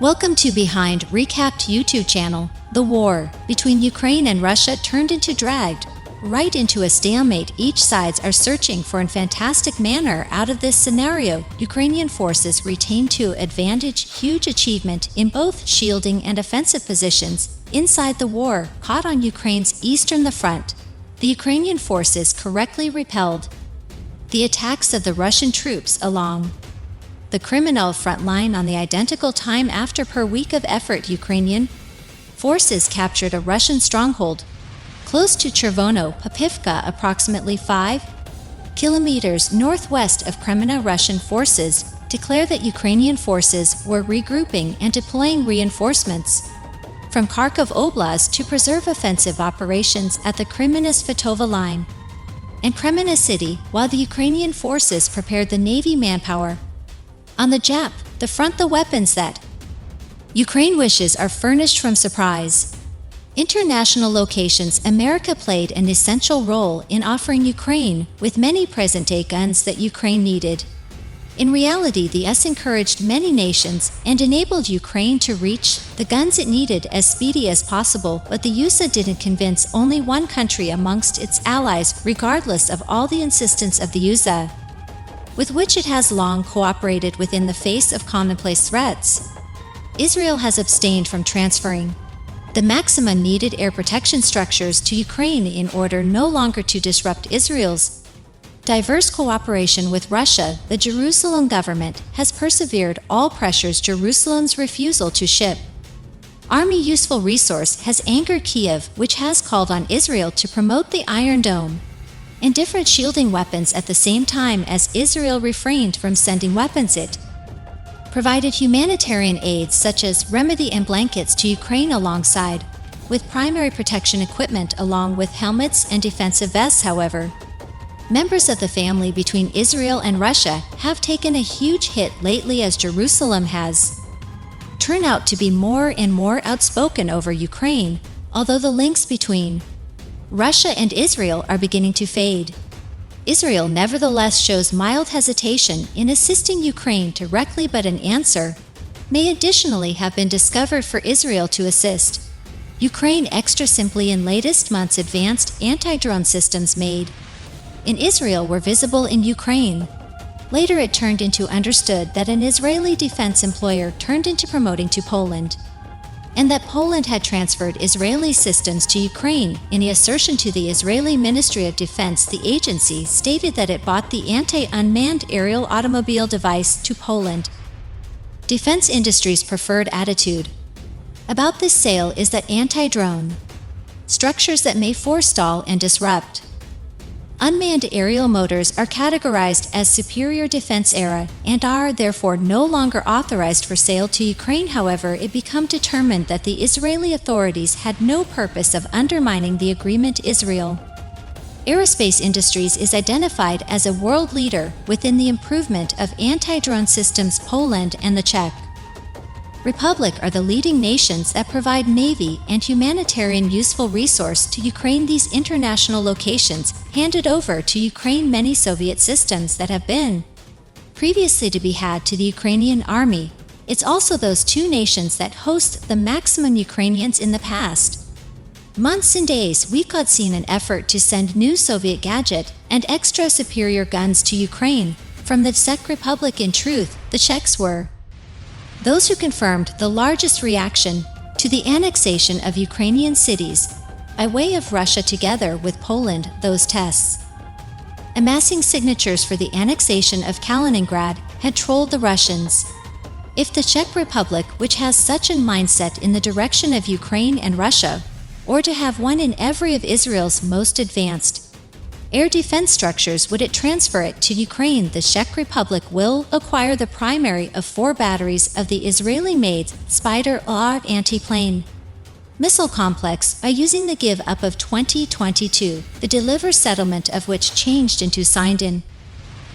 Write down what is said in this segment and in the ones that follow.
Welcome to Behind Recapped YouTube channel. The war between Ukraine and Russia turned into dragged right into a stalemate. Each sides are searching for a fantastic manner out of this scenario. Ukrainian forces retain to advantage huge achievement in both shielding and offensive positions inside the war. Caught on Ukraine's eastern the front, the Ukrainian forces correctly repelled the attacks of the Russian troops along the Kremlin front line on the identical time. After per week of effort, Ukrainian forces captured a Russian stronghold close to Chervono-Popivka, approximately 5 kilometers northwest of Kremlin. Russian forces declare that Ukrainian forces were regrouping and deploying reinforcements from Kharkov Oblast to preserve offensive operations at the Kremlin-Svatova line and Kremlin city, while the Ukrainian forces prepared the Navy manpower on the JAP, the front. The weapons that Ukraine wishes are furnished from surprise international locations. America played an essential role in offering Ukraine with many present-day guns that Ukraine needed. In reality, the US encouraged many nations and enabled Ukraine to reach the guns it needed as speedy as possible, but the USA didn't convince only one country amongst its allies, regardless of all the insistence of the USA, with which it has long cooperated within the face of commonplace threats. Israel has abstained from transferring the maximum needed air protection structures to Ukraine in order no longer to disrupt Israel's diverse cooperation with Russia. The Jerusalem government has persevered all pressures. Jerusalem's refusal to ship army useful resource has angered Kiev, which has called on Israel to promote the Iron Dome and different shielding weapons. At the same time as Israel refrained from sending weapons, it provided humanitarian aids such as remedy and blankets to Ukraine alongside with primary protection equipment along with helmets and defensive vests. However, members of the family between Israel and Russia have taken a huge hit lately as Jerusalem has turned out to be more and more outspoken over Ukraine, although the links between Russia and Israel are beginning to fade. Israel nevertheless shows mild hesitation in assisting Ukraine directly, but an answer may additionally have been discovered for Israel to assist Ukraine extra simply. In latest months, advanced anti-drone systems made in Israel were visible in Ukraine. Later it turned into understood that an Israeli defense employer turned into promoting to Poland, and that Poland had transferred Israeli systems to Ukraine. In the assertion to the Israeli Ministry of Defense, the agency stated that it bought the anti-unmanned aerial automobile device to Poland. Defense industry's preferred attitude about this sale is that anti-drone structures that may forestall and disrupt unmanned aerial motors are categorized as superior defense era and are therefore no longer authorized for sale to Ukraine. However, it became determined that the Israeli authorities had no purpose of undermining the agreement. Israel Aerospace Industries is identified as a world leader within the improvement of anti-drone systems. Poland and the Czech Republic are the leading nations that provide Navy and humanitarian useful resource to Ukraine. These international locations handed over to Ukraine many Soviet systems that have been previously to be had to the Ukrainian army. It's also those two nations that host the maximum Ukrainians. In the past months and days, we've seen an effort to send new Soviet gadget and extra superior guns to Ukraine from the Czech Republic. In truth, the Czechs were those who confirmed the largest reaction to the annexation of Ukrainian cities by way of Russia. Together with Poland, those tests amassing signatures for the annexation of Kaliningrad had trolled the Russians. If the Czech Republic, which has such a mindset in the direction of Ukraine and Russia, or to have one in every of Israel's most advanced air defense structures, would it transfer it to Ukraine? The Czech Republic will acquire the primary of 4 batteries of the Israeli-made Spider-AR anti-plane missile complex by using the give up of 2022, the deliver settlement of which changed into signed in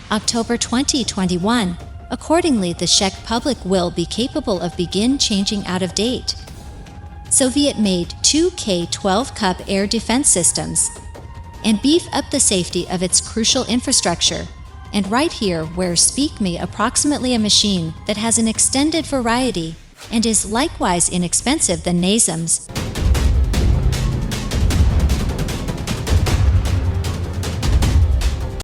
October 2021. Accordingly, the Czech Republic will be capable of begin changing out of date Soviet-made 2K-12 Cup air defense systems and beef up the safety of its crucial infrastructure. And right here where speak me, approximately a machine that has an extended variety and is likewise inexpensive than NASMs.